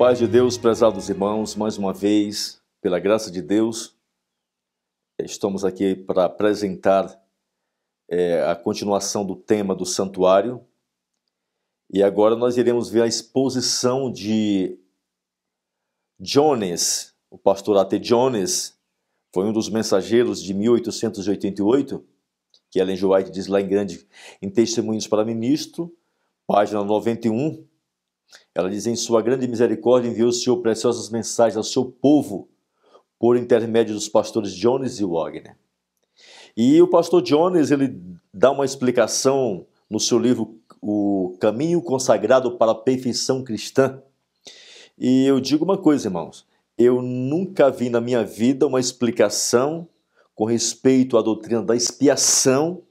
Paz de Deus, prezados irmãos, mais uma vez, pela graça de Deus, estamos aqui para apresentar a continuação do tema do santuário. E agora nós iremos ver a exposição de Jones. O pastor A.T. Jones foi um dos mensageiros de 1888, que Ellen G. White diz lá em Testemunhos para Ministro, página 91. Ela diz: em sua grande misericórdia enviou o Senhor preciosas mensagens ao seu povo por intermédio dos pastores Jones e Wagner. E o pastor Jones, ele dá uma explicação no seu livro O Caminho Consagrado para a Perfeição Cristã. E eu digo uma coisa, irmãos, eu nunca vi na minha vida uma explicação com respeito à doutrina da expiação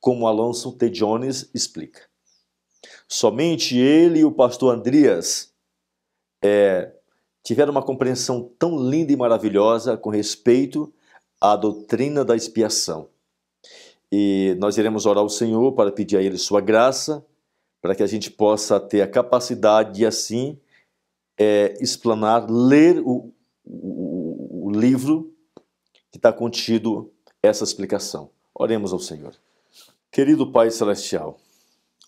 como Alonso T. Jones explica. Somente ele e o pastor Andreas tiveram uma compreensão tão linda e maravilhosa com respeito à doutrina da expiação. E nós iremos orar ao Senhor para pedir a Ele sua graça, para que a gente possa ter a capacidade de assim explanar, ler o livro que está contido essa explicação. Oremos ao Senhor. Querido Pai Celestial,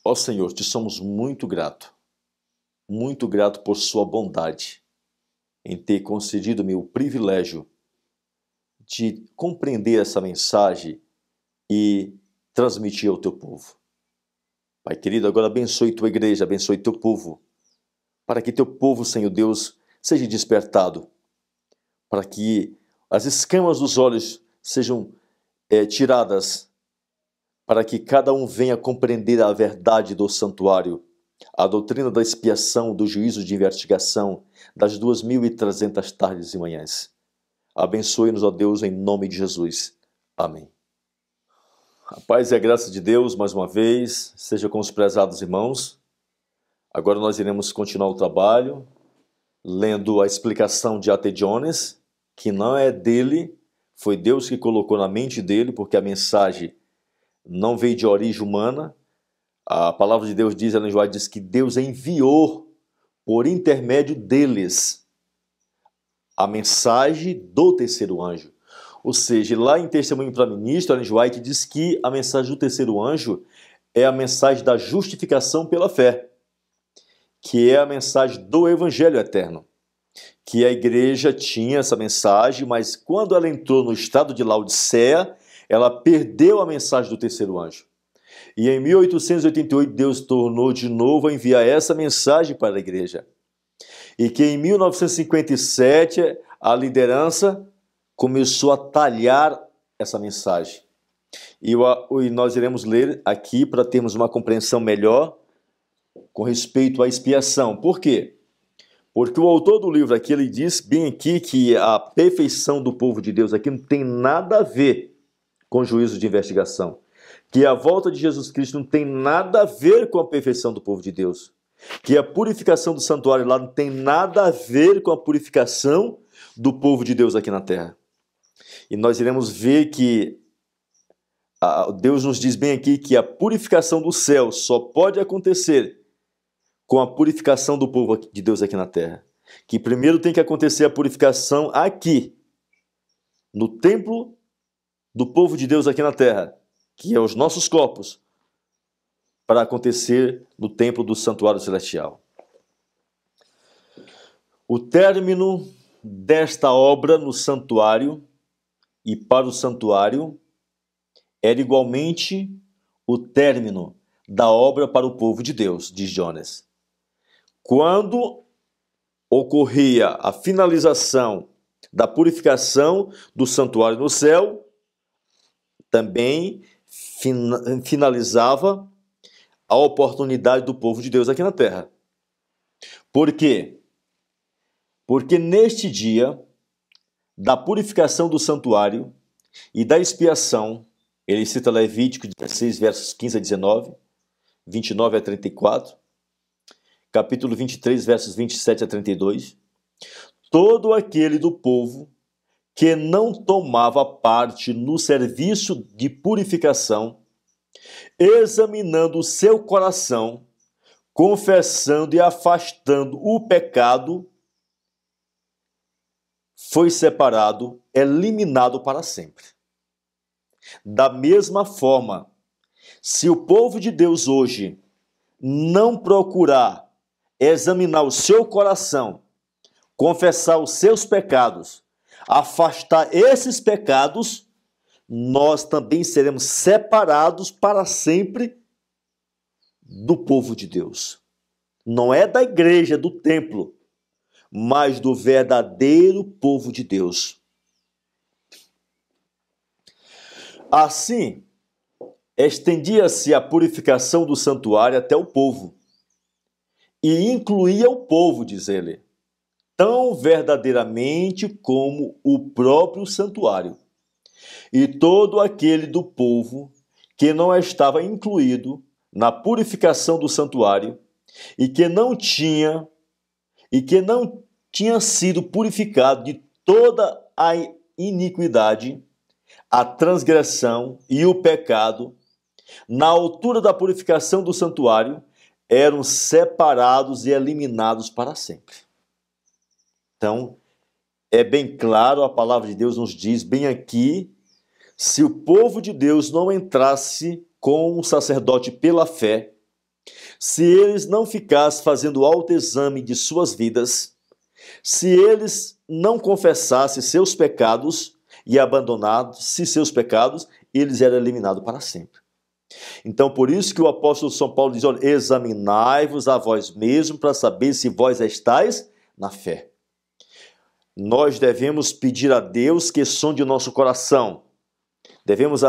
ó Senhor, te somos muito grato por sua bondade em ter concedido-me o privilégio de compreender essa mensagem e transmitir ao teu povo. Pai querido, agora abençoe tua igreja, abençoe teu povo, para que teu povo, Senhor Deus, seja despertado, para que as escamas dos olhos sejam tiradas, para que cada um venha compreender a verdade do santuário, a doutrina da expiação, do juízo de investigação, das 2.300 tardes e manhãs. Abençoe-nos, ó Deus, em nome de Jesus. Amém. A paz e a graça de Deus, mais uma vez, seja com os prezados irmãos. Agora nós iremos continuar o trabalho, lendo a explicação de A.T. Jones, que não é dele, foi Deus que colocou na mente dele, porque a mensagem não veio de origem humana. A palavra de Deus diz, Ellen G. White diz que Deus enviou por intermédio deles a mensagem do terceiro anjo. Ou seja, lá em Testemunho para Ministro, Ellen G. White diz que a mensagem do terceiro anjo é a mensagem da justificação pela fé, que é a mensagem do Evangelho eterno. Que a igreja tinha essa mensagem, mas quando ela entrou no estado de Laodiceia, ela perdeu a mensagem do terceiro anjo. E em 1888, Deus tornou de novo a enviar essa mensagem para a igreja. E que em 1957, a liderança começou a talhar essa mensagem. E nós iremos ler aqui para termos uma compreensão melhor com respeito à expiação. Por quê? Porque o autor do livro aqui, ele diz bem aqui que a perfeição do povo de Deus aqui não tem nada a ver com juízo de investigação. Que a volta de Jesus Cristo não tem nada a ver com a perfeição do povo de Deus. Que a purificação do santuário lá não tem nada a ver com a purificação do povo de Deus aqui na terra. E nós iremos ver que Deus nos diz bem aqui que a purificação do céu só pode acontecer com a purificação do povo de Deus aqui na terra. Que primeiro tem que acontecer a purificação aqui, no templo do povo de Deus aqui na terra, que é os nossos corpos, para acontecer no templo do santuário celestial. O término desta obra no santuário e para o santuário era igualmente o término da obra para o povo de Deus, diz Jones. Quando ocorria a finalização da purificação do santuário no céu, também finalizava a oportunidade do povo de Deus aqui na terra. Por quê? Porque neste dia da purificação do santuário e da expiação, ele cita Levítico 16, versos 15 a 19, 29 a 34, capítulo 23, versos 27 a 32, todo aquele do povo que não tomava parte no serviço de purificação, examinando o seu coração, confessando e afastando o pecado, foi separado, eliminado para sempre. Da mesma forma, se o povo de Deus hoje não procurar examinar o seu coração, confessar os seus pecados, afastar esses pecados, nós também seremos separados para sempre do povo de Deus. Não é da igreja, do templo, mas do verdadeiro povo de Deus. Assim, estendia-se a purificação do santuário até o povo, e incluía o povo, diz ele, tão verdadeiramente como o próprio santuário. E todo aquele do povo que não estava incluído na purificação do santuário e que não tinha sido purificado de toda a iniquidade, a transgressão e o pecado, na altura da purificação do santuário, eram separados e eliminados para sempre. Então, é bem claro, a palavra de Deus nos diz bem aqui, se o povo de Deus não entrasse com o sacerdote pela fé, se eles não ficassem fazendo autoexame de suas vidas, se eles não confessassem seus pecados e abandonassem seus pecados, eles eram eliminados para sempre. Então, por isso que o apóstolo São Paulo diz, olha, examinai-vos a vós mesmos para saber se vós estáis na fé. Nós devemos pedir a Deus que sonde o nosso coração. Devemos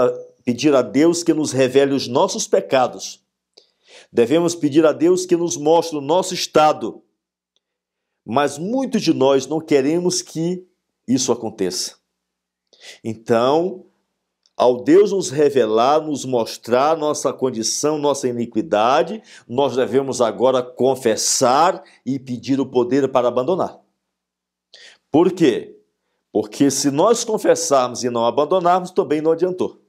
pedir a Deus que nos revele os nossos pecados. Devemos pedir a Deus que nos mostre o nosso estado. Mas muitos de nós não queremos que isso aconteça. Então, ao Deus nos revelar, nos mostrar nossa condição, nossa iniquidade, nós devemos agora confessar e pedir o poder para abandonar. Por quê? Porque se nós confessarmos e não abandonarmos, também não adiantou.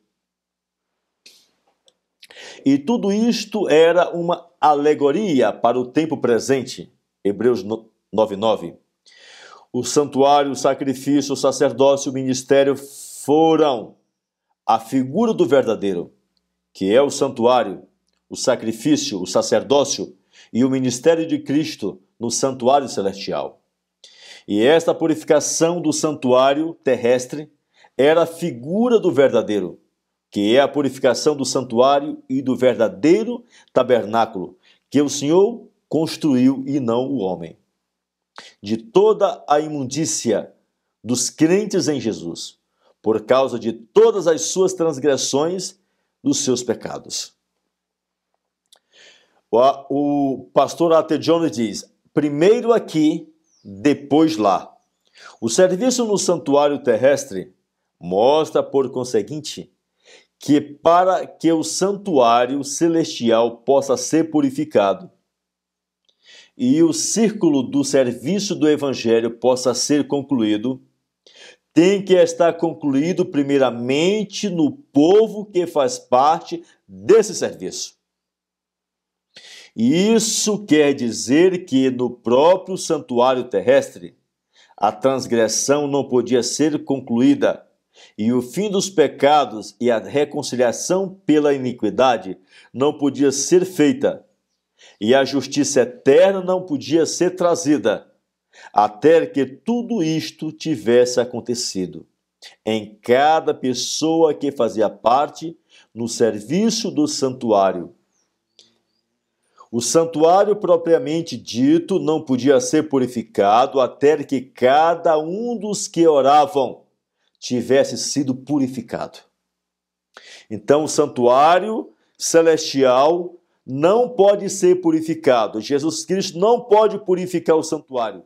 E tudo isto era uma alegoria para o tempo presente. Hebreus 9:9. O santuário, o sacrifício, o sacerdócio, o ministério foram a figura do verdadeiro, que é o santuário, o sacrifício, o sacerdócio e o ministério de Cristo no santuário celestial. E esta purificação do santuário terrestre era a figura do verdadeiro, que é a purificação do santuário e do verdadeiro tabernáculo, que o Senhor construiu e não o homem. De toda a imundícia dos crentes em Jesus, por causa de todas as suas transgressões, dos seus pecados. O pastor A.T. Jones diz, primeiro aqui, depois lá. O serviço no santuário terrestre mostra, por conseguinte, que para que o santuário celestial possa ser purificado e o círculo do serviço do evangelho possa ser concluído, tem que estar concluído primeiramente no povo que faz parte desse serviço. Isso quer dizer que no próprio santuário terrestre, a transgressão não podia ser concluída e o fim dos pecados e a reconciliação pela iniquidade não podia ser feita e a justiça eterna não podia ser trazida, até que tudo isto tivesse acontecido em cada pessoa que fazia parte no serviço do santuário. O santuário propriamente dito não podia ser purificado até que cada um dos que oravam tivesse sido purificado. Então o santuário celestial não pode ser purificado. Jesus Cristo não pode purificar o santuário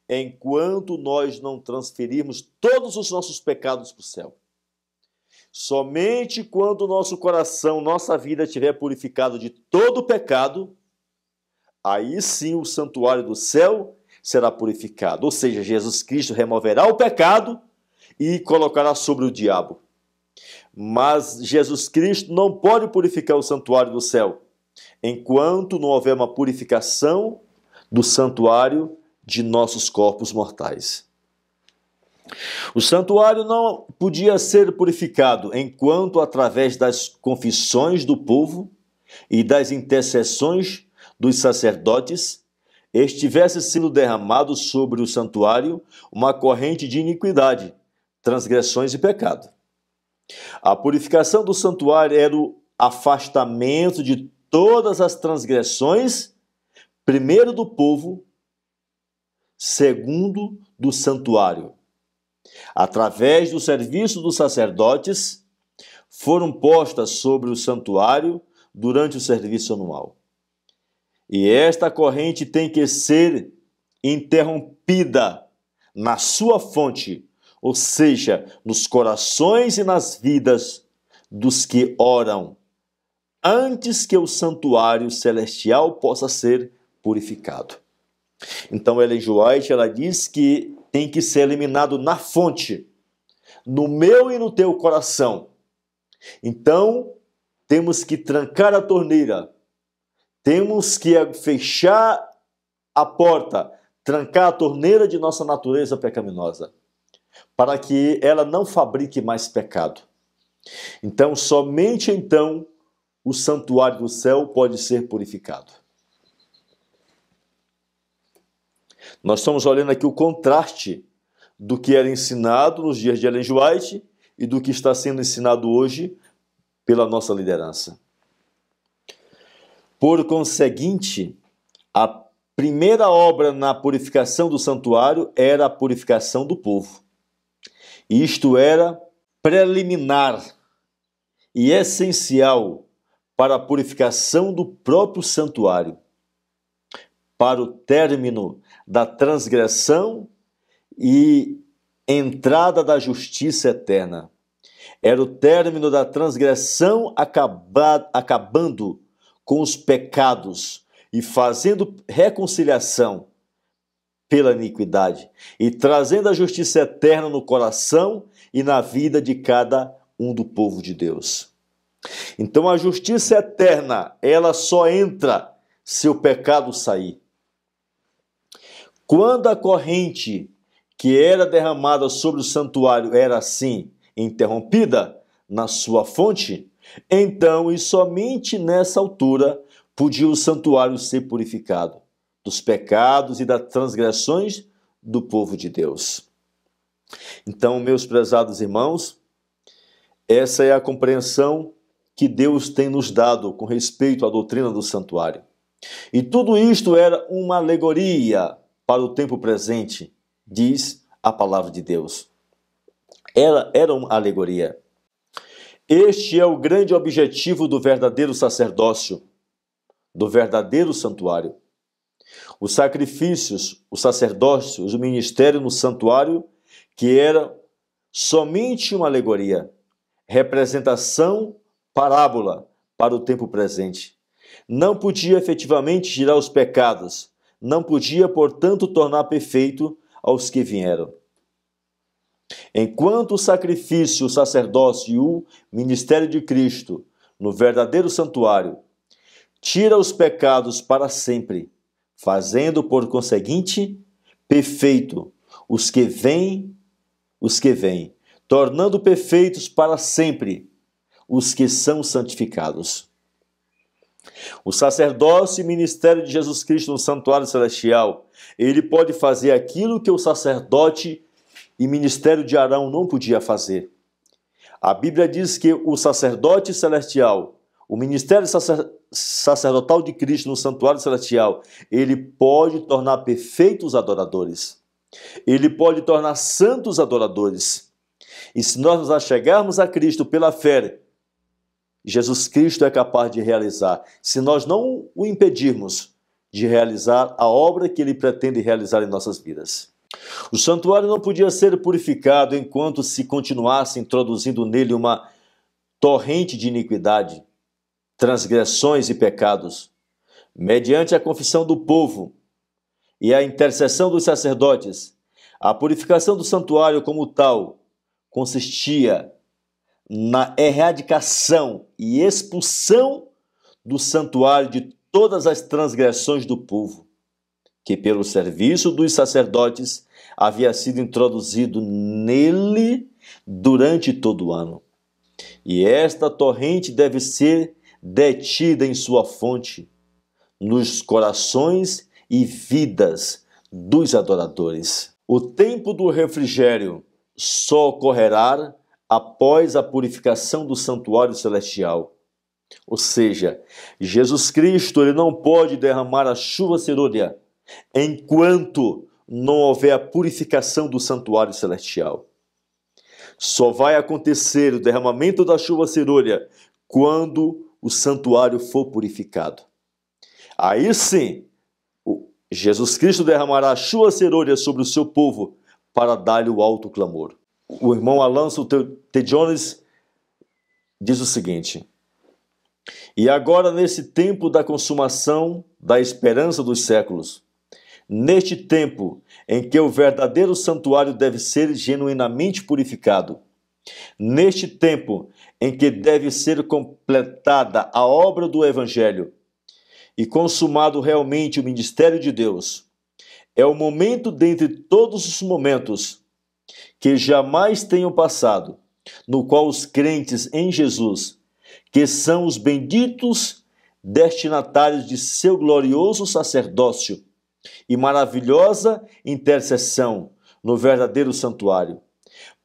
enquanto nós não transferirmos todos os nossos pecados para o céu. Somente quando o nosso coração, nossa vida estiver purificado de todo o pecado, aí sim o santuário do céu será purificado. Ou seja, Jesus Cristo removerá o pecado e colocará sobre o diabo. Mas Jesus Cristo não pode purificar o santuário do céu enquanto não houver uma purificação do santuário de nossos corpos mortais. O santuário não podia ser purificado enquanto, através das confissões do povo e das intercessões dos sacerdotes, estivesse sendo derramado sobre o santuário uma corrente de iniquidade, transgressões e pecado. A purificação do santuário era o afastamento de todas as transgressões, primeiro do povo, segundo do santuário. Através do serviço dos sacerdotes, foram postas sobre o santuário durante o serviço anual. E esta corrente tem que ser interrompida na sua fonte, ou seja, nos corações e nas vidas dos que oram, antes que o santuário celestial possa ser purificado. Então, Ellen G. White, ela diz que tem que ser eliminado na fonte, no meu e no teu coração. Então, temos que trancar a torneira, temos que fechar a porta, trancar a torneira de nossa natureza pecaminosa, para que ela não fabrique mais pecado. Então, somente então, o santuário do céu pode ser purificado. Nós estamos olhando aqui o contraste do que era ensinado nos dias de Ellen G. White e do que está sendo ensinado hoje pela nossa liderança. Por conseguinte, a primeira obra na purificação do santuário era a purificação do povo. Isto era preliminar e essencial para a purificação do próprio santuário, para o término da transgressão e entrada da justiça eterna. Era o término da transgressão acabando com os pecados e fazendo reconciliação pela iniquidade e trazendo a justiça eterna no coração e na vida de cada um do povo de Deus. Então a justiça eterna, ela só entra se o pecado sair. Quando a corrente que era derramada sobre o santuário era assim interrompida na sua fonte, então e somente nessa altura podia o santuário ser purificado dos pecados e das transgressões do povo de Deus. Então, meus prezados irmãos, essa é a compreensão que Deus tem nos dado com respeito à doutrina do santuário. E tudo isto era uma alegoria para o tempo presente, diz a palavra de Deus. Ela era uma alegoria. Este é o grande objetivo do verdadeiro sacerdócio, do verdadeiro santuário. Os sacrifícios, os sacerdócios, o ministério no santuário, que era somente uma alegoria, representação, parábola para o tempo presente. Não podia efetivamente tirar os pecados, não podia, portanto, tornar perfeito aos que vieram. Enquanto o sacrifício, o sacerdócio e o ministério de Cristo no verdadeiro santuário tira os pecados para sempre, fazendo, por conseguinte, perfeito os que vêm, tornando perfeitos para sempre os que são santificados. O sacerdócio e ministério de Jesus Cristo no santuário celestial, ele pode fazer aquilo que o sacerdote e ministério de Arão não podia fazer. A Bíblia diz que o sacerdote celestial, o ministério sacerdotal de Cristo no santuário celestial, ele pode tornar perfeitos adoradores. Ele pode tornar santos adoradores. E se nós nos achegarmos a Cristo pela fé, Jesus Cristo é capaz de realizar, se nós não o impedirmos de realizar a obra que ele pretende realizar em nossas vidas. O santuário não podia ser purificado enquanto se continuasse introduzindo nele uma torrente de iniquidade, transgressões e pecados. Mediante a confissão do povo e a intercessão dos sacerdotes, a purificação do santuário como tal consistia na erradicação e expulsão do santuário de todas as transgressões do povo, que pelo serviço dos sacerdotes havia sido introduzido nele durante todo o ano. E esta torrente deve ser detida em sua fonte, nos corações e vidas dos adoradores. O tempo do refrigério só ocorrerá após a purificação do santuário celestial. Ou seja, Jesus Cristo ele não pode derramar a chuva serôdia enquanto não houver a purificação do santuário celestial. Só vai acontecer o derramamento da chuva serôdia quando o santuário for purificado. Aí sim, Jesus Cristo derramará a chuva serôdia sobre o seu povo para dar-lhe o alto clamor. O irmão Alonso T. Jones diz o seguinte: e agora, nesse tempo da consumação da esperança dos séculos, neste tempo em que o verdadeiro santuário deve ser genuinamente purificado, neste tempo em que deve ser completada a obra do Evangelho e consumado realmente o ministério de Deus, é o momento dentre todos os momentos que jamais tenham passado, no qual os crentes em Jesus, que são os benditos destinatários de seu glorioso sacerdócio e maravilhosa intercessão no verdadeiro santuário,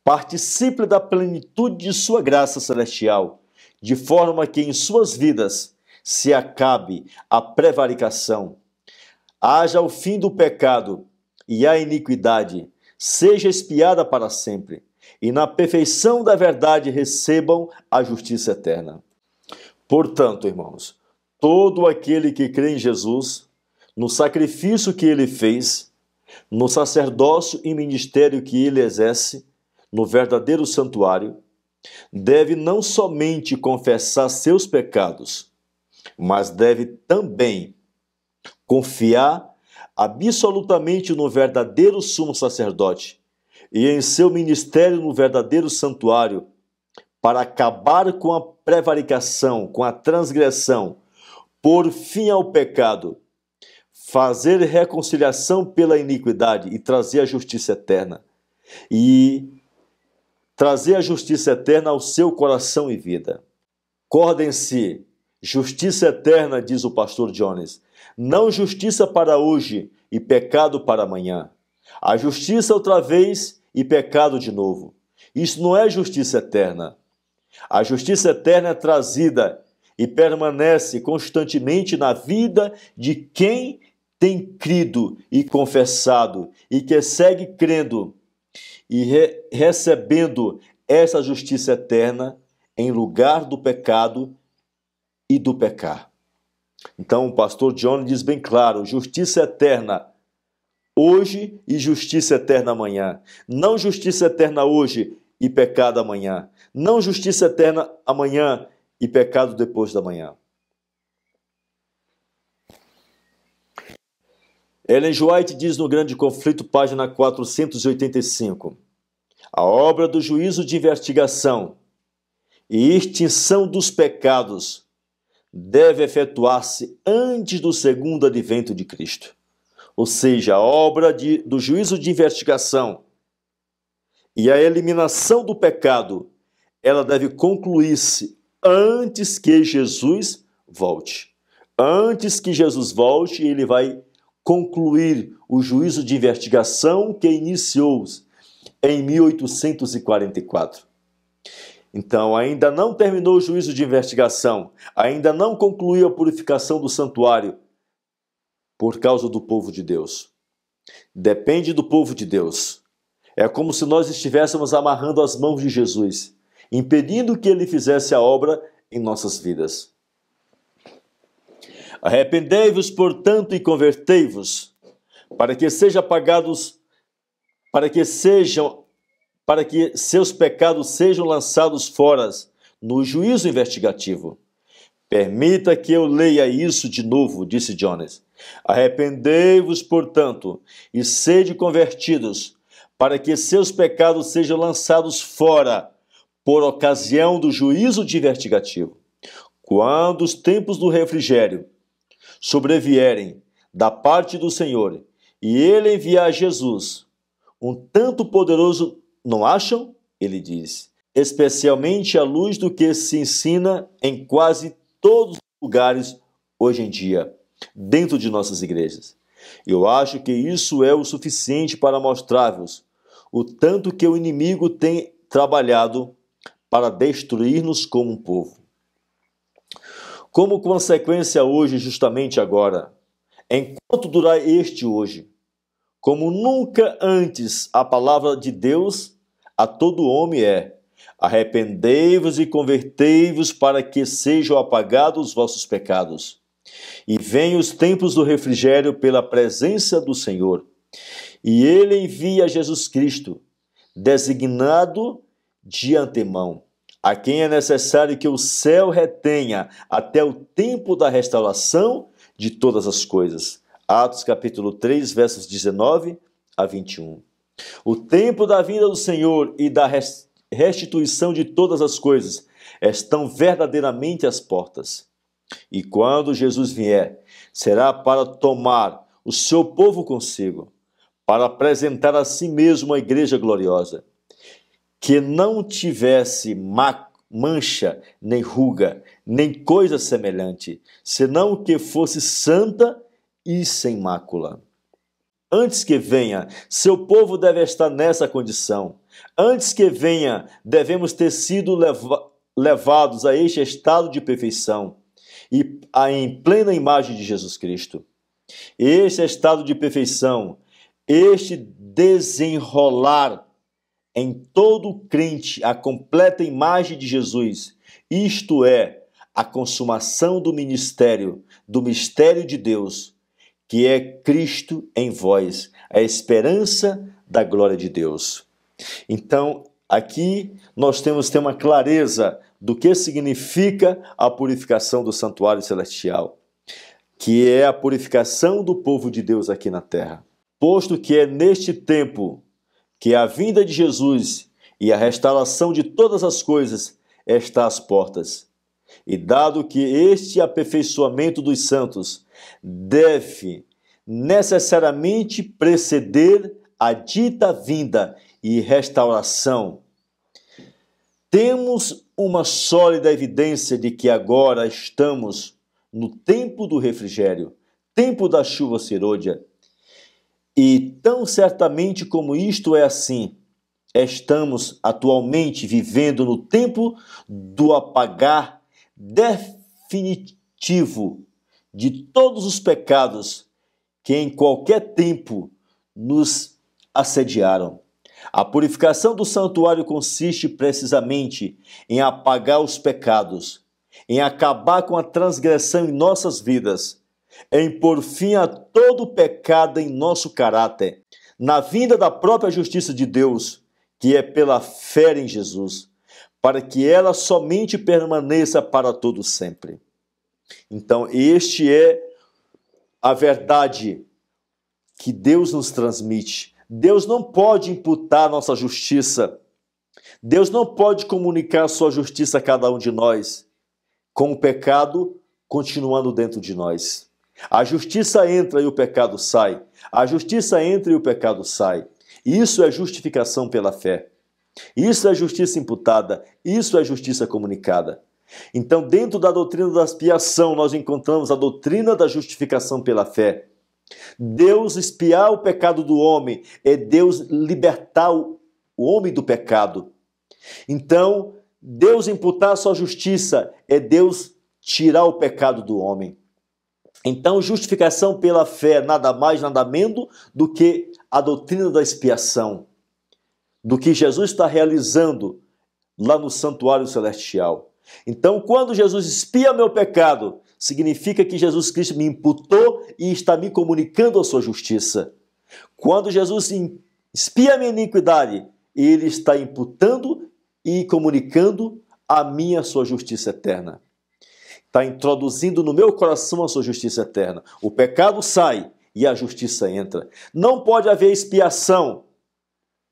participe da plenitude de sua graça celestial, de forma que em suas vidas se acabe a prevaricação, haja o fim do pecado e a iniquidade seja expiada para sempre, e na perfeição da verdade recebam a justiça eterna. Portanto, irmãos, todo aquele que crê em Jesus, no sacrifício que ele fez, no sacerdócio e ministério que ele exerce, no verdadeiro santuário, deve não somente confessar seus pecados, mas deve também confiar absolutamente no verdadeiro sumo sacerdote e em seu ministério no verdadeiro santuário, para acabar com a prevaricação, com a transgressão, pôr fim ao pecado, fazer reconciliação pela iniquidade e trazer a justiça eterna. E trazer a justiça eterna ao seu coração e vida. Acordem-se, justiça eterna, diz o pastor Jones, não justiça para hoje e pecado para amanhã. A justiça outra vez e pecado de novo. Isso não é justiça eterna. A justiça eterna é trazida e permanece constantemente na vida de quem tem crido e confessado e que segue crendo e recebendo essa justiça eterna em lugar do pecado e do pecar. Então o pastor John diz bem claro, justiça eterna hoje e justiça eterna amanhã. Não justiça eterna hoje e pecado amanhã. Não justiça eterna amanhã e pecado depois da manhã. Ellen G. White diz no Grande Conflito, página 485, a obra do juízo de investigação e extinção dos pecados deve efetuar-se antes do segundo advento de Cristo. Ou seja, a obra do juízo de investigação e a eliminação do pecado, ela deve concluir-se antes que Jesus volte. Antes que Jesus volte, ele vai concluir o juízo de investigação que iniciou em 1844. Então, ainda não terminou o juízo de investigação, ainda não concluiu a purificação do santuário por causa do povo de Deus. Depende do povo de Deus. É como se nós estivéssemos amarrando as mãos de Jesus, impedindo que ele fizesse a obra em nossas vidas. Arrependei-vos, portanto, e convertei-vos, para que seus pecados sejam lançados fora no juízo investigativo. Permita que eu leia isso de novo, disse Jones. Arrependei-vos, portanto, e sede convertidos, para que seus pecados sejam lançados fora, por ocasião do juízo investigativo. Quando os tempos do refrigério sobrevierem da parte do Senhor, e ele enviar Jesus, um tanto poderoso, não acham? Ele diz, especialmente à luz do que se ensina em quase todos os lugares hoje em dia, dentro de nossas igrejas. Eu acho que isso é o suficiente para mostrar-vos o tanto que o inimigo tem trabalhado para destruir-nos como um povo. Como consequência hoje, justamente agora, enquanto durar este hoje, como nunca antes, a palavra de Deus a todo homem é: arrependei-vos e convertei-vos para que sejam apagados os vossos pecados. E venham os tempos do refrigério pela presença do Senhor. E ele envia Jesus Cristo, designado de antemão, a quem é necessário que o céu retenha até o tempo da restauração de todas as coisas. Atos capítulo 3, versos 19 a 21. O tempo da vinda do Senhor e da restituição de todas as coisas estão verdadeiramente às portas. E quando Jesus vier, será para tomar o seu povo consigo, para apresentar a si mesmo uma igreja gloriosa, que não tivesse mancha, nem ruga, nem coisa semelhante, senão que fosse santa e sem mácula. Antes que venha, seu povo deve estar nessa condição. Antes que venha, devemos ter sido levados a este estado de perfeição e em plena imagem de Jesus Cristo. Este estado de perfeição, este desenrolar em todo crente a completa imagem de Jesus, isto é, a consumação do mistério de Deus, que é Cristo em vós, a esperança da glória de Deus. Então, aqui nós temos uma clareza do que significa a purificação do santuário celestial, que é a purificação do povo de Deus aqui na terra. Posto que é neste tempo que a vinda de Jesus e a restauração de todas as coisas está às portas. E dado que este aperfeiçoamento dos santos deve necessariamente preceder a dita vinda e restauração, temos uma sólida evidência de que agora estamos no tempo do refrigério, tempo da chuva serôdia. E tão certamente como isto é assim, estamos atualmente vivendo no tempo do apagar definitivo de todos os pecados que em qualquer tempo nos assediaram. A purificação do santuário consiste precisamente em apagar os pecados, em acabar com a transgressão em nossas vidas, em pôr fim a todo pecado em nosso caráter, na vinda da própria justiça de Deus, que é pela fé em Jesus, para que ela somente permaneça para todo sempre. Então, este é a verdade que Deus nos transmite. Deus não pode imputar nossa justiça. Deus não pode comunicar sua justiça a cada um de nós, com o pecado continuando dentro de nós. A justiça entra e o pecado sai. A justiça entra e o pecado sai. Isso é justificação pela fé. Isso é justiça imputada. Isso é justiça comunicada. Então, dentro da doutrina da expiação, nós encontramos a doutrina da justificação pela fé. Deus expiar o pecado do homem é Deus libertar o homem do pecado. Então, Deus imputar a sua justiça é Deus tirar o pecado do homem. Então, justificação pela fé, nada mais, nada menos do que a doutrina da expiação, do que Jesus está realizando lá no santuário celestial. Então, quando Jesus expia meu pecado, significa que Jesus Cristo me imputou e está me comunicando a sua justiça. Quando Jesus expia a minha iniquidade, ele está imputando e comunicando a minha sua justiça eterna. Está introduzindo no meu coração a sua justiça eterna. O pecado sai e a justiça entra. Não pode haver expiação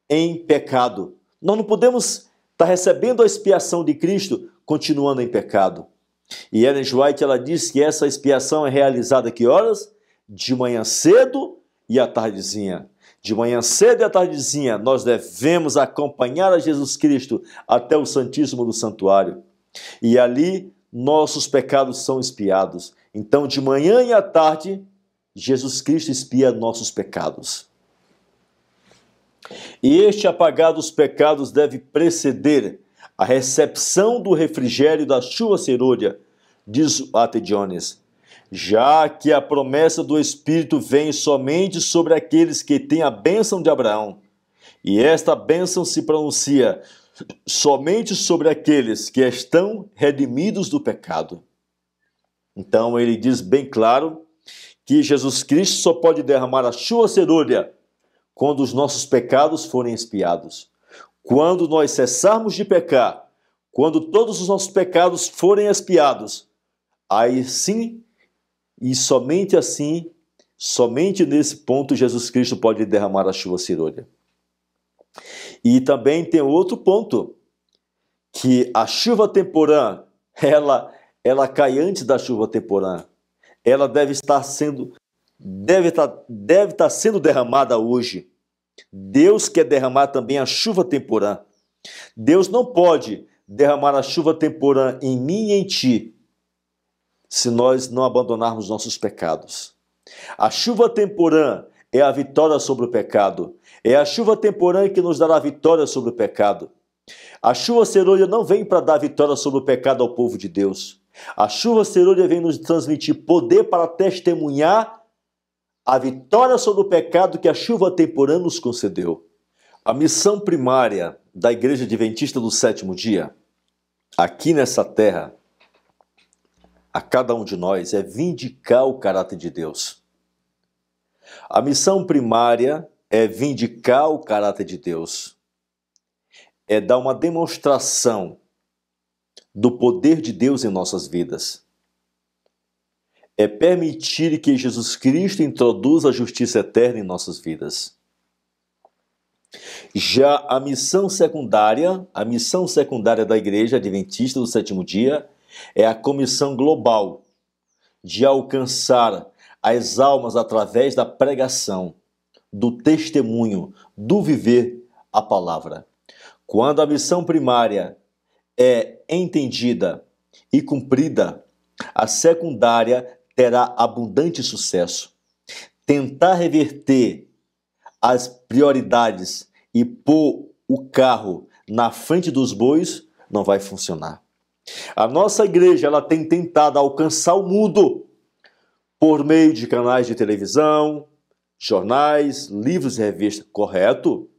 em pecado. Nós não podemos estar recebendo a expiação de Cristo continuando em pecado. E Ellen White, ela diz que essa expiação é realizada a que horas? De manhã cedo e à tardezinha. De manhã cedo e à tardezinha, nós devemos acompanhar a Jesus Cristo até o Santíssimo do Santuário. E ali, nossos pecados são expiados. Então, de manhã e à tarde, Jesus Cristo expia nossos pecados. E este apagar dos pecados deve preceder a recepção do refrigério da chuva serôdia, diz A.T. Jones, já que a promessa do Espírito vem somente sobre aqueles que têm a bênção de Abraão. E esta bênção se pronuncia somente sobre aqueles que estão redimidos do pecado. Então ele diz bem claro que Jesus Cristo só pode derramar a chuva serôdia quando os nossos pecados forem expiados. Quando nós cessarmos de pecar, quando todos os nossos pecados forem expiados, aí sim, e somente assim, somente nesse ponto, Jesus Cristo pode derramar a chuva serôdia. E também tem outro ponto, que a chuva temporã, ela cai antes da chuva temporã. Ela deve estar sendo derramada hoje. Deus quer derramar também a chuva temporã. Deus não pode derramar a chuva temporã em mim e em ti, se nós não abandonarmos nossos pecados. A chuva temporã é a vitória sobre o pecado. É a chuva temporã que nos dará a vitória sobre o pecado. A chuva serôdia não vem para dar vitória sobre o pecado ao povo de Deus. A chuva serôdia vem nos transmitir poder para testemunhar a vitória sobre o pecado que a chuva temporã nos concedeu. A missão primária da Igreja Adventista do Sétimo Dia, aqui nessa terra, a cada um de nós, é vindicar o caráter de Deus. A missão primária é vindicar o caráter de Deus. É dar uma demonstração do poder de Deus em nossas vidas. É permitir que Jesus Cristo introduza a justiça eterna em nossas vidas. Já a missão secundária da Igreja Adventista do Sétimo Dia é a comissão global de alcançar as almas através da pregação, do testemunho, do viver a palavra. Quando a missão primária é entendida e cumprida, a secundária terá abundante sucesso. Tentar reverter as prioridades e pôr o carro na frente dos bois não vai funcionar. A nossa igreja ela tem tentado alcançar o mundo por meio de canais de televisão, jornais, livros e revistas, correto?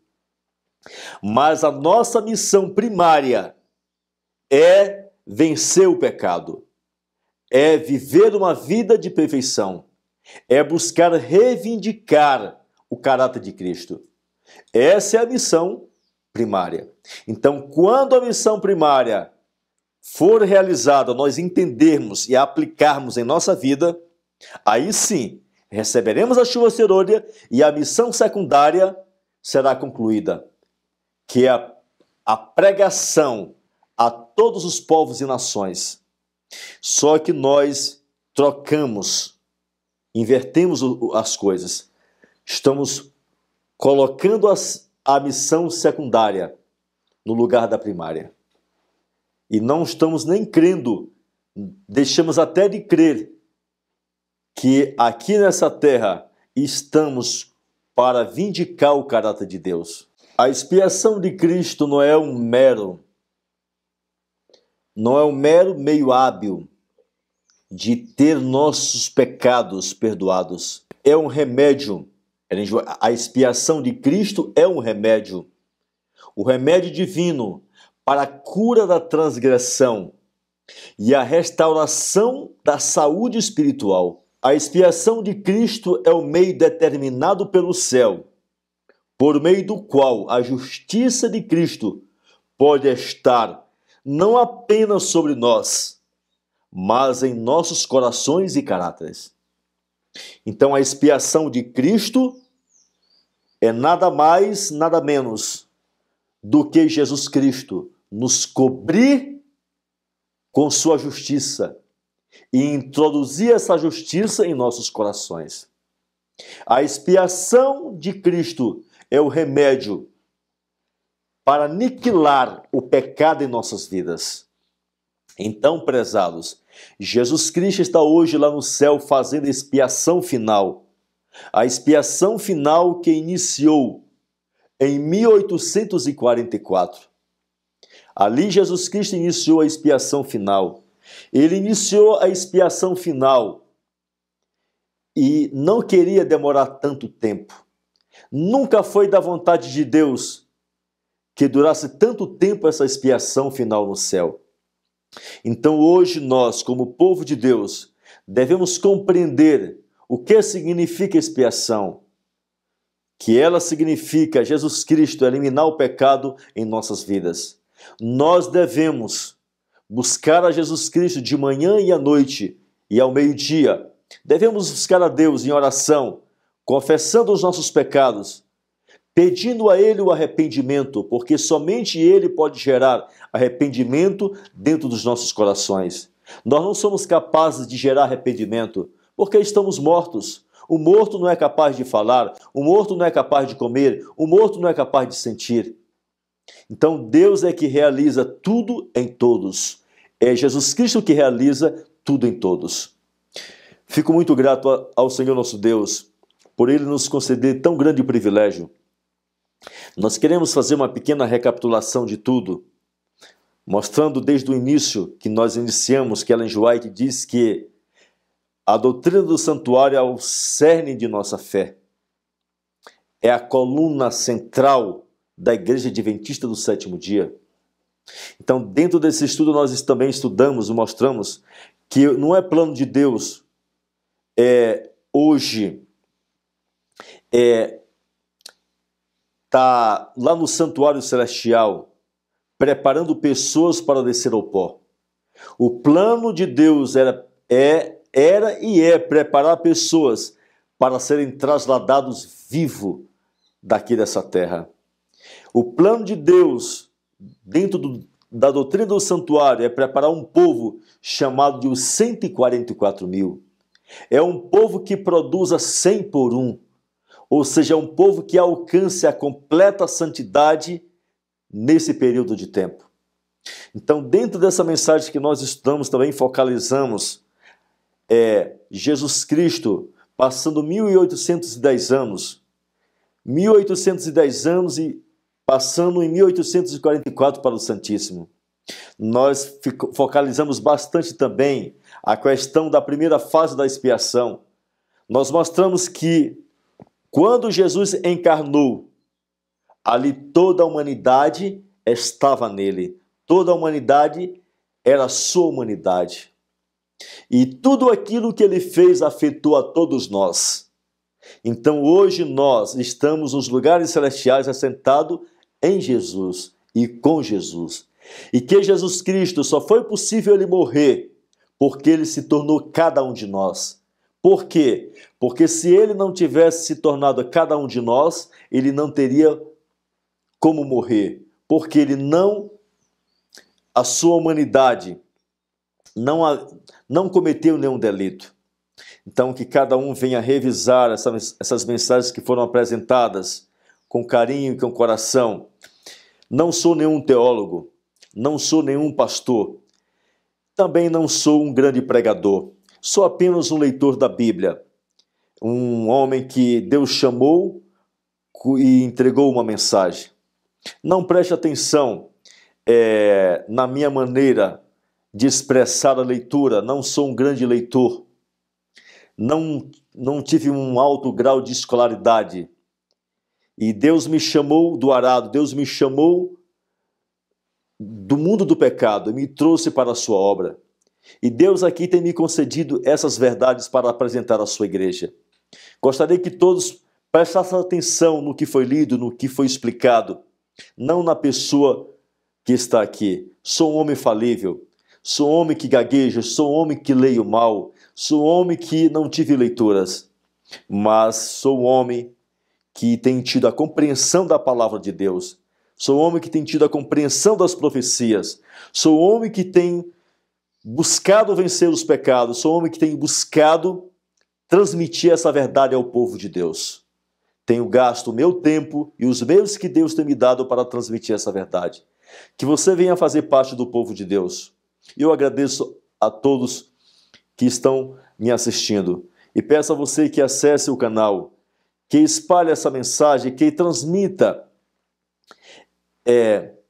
Mas a nossa missão primária é vencer o pecado, é viver uma vida de perfeição, é buscar reivindicar o caráter de Cristo. Essa é a missão primária. Então, quando a missão primária for realizada, nós entendermos e aplicarmos em nossa vida, aí sim, receberemos a chuva serôdia e a missão secundária será concluída, que é a pregação a todos os povos e nações. Só que nós trocamos, invertemos as coisas. Estamos colocando a missão secundária no lugar da primária. E não estamos nem crendo, deixamos até de crer que aqui nessa terra estamos para vindicar o caráter de Deus. A expiação de Cristo não é um mero meio hábil de ter nossos pecados perdoados. É um remédio. A expiação de Cristo é um remédio. O remédio divino para a cura da transgressão e a restauração da saúde espiritual. A expiação de Cristo é o meio determinado pelo céu, por meio do qual a justiça de Cristo pode estar não apenas sobre nós, mas em nossos corações e caráteres. Então a expiação de Cristo é nada mais, nada menos do que Jesus Cristo nos cobrir com sua justiça e introduzir essa justiça em nossos corações. A expiação de Cristo é o remédio para aniquilar o pecado em nossas vidas. Então, prezados, Jesus Cristo está hoje lá no céu fazendo a expiação final. A expiação final que iniciou em 1844. Ali Jesus Cristo iniciou a expiação final. Ele iniciou a expiação final e não queria demorar tanto tempo. Nunca foi da vontade de Deus que durasse tanto tempo essa expiação final no céu. Então hoje nós, como povo de Deus, devemos compreender o que significa expiação. Que ela significa Jesus Cristo eliminar o pecado em nossas vidas. Nós devemos buscar a Jesus Cristo de manhã e à noite e ao meio-dia. Devemos buscar a Deus em oração, confessando os nossos pecados, pedindo a Ele o arrependimento, porque somente Ele pode gerar arrependimento dentro dos nossos corações. Nós não somos capazes de gerar arrependimento, porque estamos mortos. O morto não é capaz de falar, o morto não é capaz de comer, o morto não é capaz de sentir. Então Deus é que realiza tudo em todos. É Jesus Cristo que realiza tudo em todos. Fico muito grato ao Senhor nosso Deus, por Ele nos conceder tão grande privilégio. Nós queremos fazer uma pequena recapitulação de tudo, mostrando desde o início que nós iniciamos, que Ellen G. White diz que a doutrina do santuário é o cerne de nossa fé. É a coluna central da Igreja Adventista do Sétimo Dia. Então, dentro desse estudo, nós também estudamos e mostramos que não é plano de Deus hoje tá lá no santuário celestial preparando pessoas para descer ao pó. O plano de Deus era e é preparar pessoas para serem trasladados vivos daqui dessa terra. O plano de Deus dentro da doutrina do santuário é preparar um povo chamado de os 144 mil. É um povo que produza 100 por 1, ou seja, é um povo que alcance a completa santidade nesse período de tempo. Então, dentro dessa mensagem que nós estudamos, também focalizamos Jesus Cristo passando 1810 anos. 1810 anos e passando em 1844 para o Santíssimo. Nós focalizamos bastante também a questão da primeira fase da expiação. Nós mostramos que quando Jesus encarnou, ali toda a humanidade estava nele. Toda a humanidade era a sua humanidade. E tudo aquilo que ele fez afetou a todos nós. Então hoje nós estamos nos lugares celestiais assentados em Jesus e com Jesus. E que Jesus Cristo só foi possível ele morrer porque ele se tornou cada um de nós. Por quê? Porque se ele não tivesse se tornado cada um de nós, ele não teria como morrer. Porque ele a sua humanidade não cometeu nenhum delito. Então que cada um venha revisar essas mensagens que foram apresentadas com carinho e com coração. Não sou nenhum teólogo, não sou nenhum pastor, também não sou um grande pregador, sou apenas um leitor da Bíblia, um homem que Deus chamou e entregou uma mensagem. Não preste atenção na minha maneira de expressar a leitura, não sou um grande leitor, não tive um alto grau de escolaridade. E Deus me chamou do arado, Deus me chamou do mundo do pecado e me trouxe para a sua obra. E Deus aqui tem me concedido essas verdades para apresentar à sua igreja. Gostaria que todos prestassem atenção no que foi lido, no que foi explicado, não na pessoa que está aqui. Sou um homem falível, sou um homem que gagueja, sou um homem que leio mal, sou um homem que não tive leituras, mas sou um homem que tem tido a compreensão da palavra de Deus. Sou um homem que tem tido a compreensão das profecias. Sou um homem que tem buscado vencer os pecados. Sou um homem que tem buscado transmitir essa verdade ao povo de Deus. Tenho gasto o meu tempo e os meios que Deus tem me dado para transmitir essa verdade. Que você venha fazer parte do povo de Deus. Eu agradeço a todos que estão me assistindo e peço a você que acesse o canal, que espalhe essa mensagem, que transmita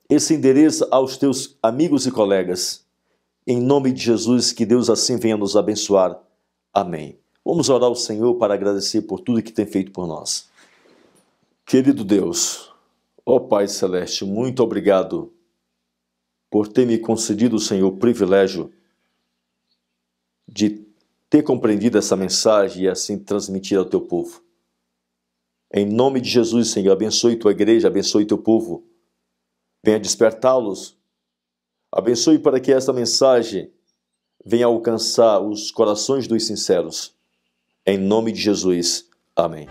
esse endereço aos teus amigos e colegas. Em nome de Jesus, que Deus assim venha nos abençoar. Amém. Vamos orar ao Senhor para agradecer por tudo que tem feito por nós. Querido Deus, ó Pai Celeste, muito obrigado por ter me concedido, Senhor, o privilégio de ter compreendido essa mensagem e assim transmitir ao teu povo. Em nome de Jesus, Senhor, abençoe tua igreja, abençoe teu povo. Venha despertá-los. Abençoe para que essa mensagem venha alcançar os corações dos sinceros. Em nome de Jesus. Amém.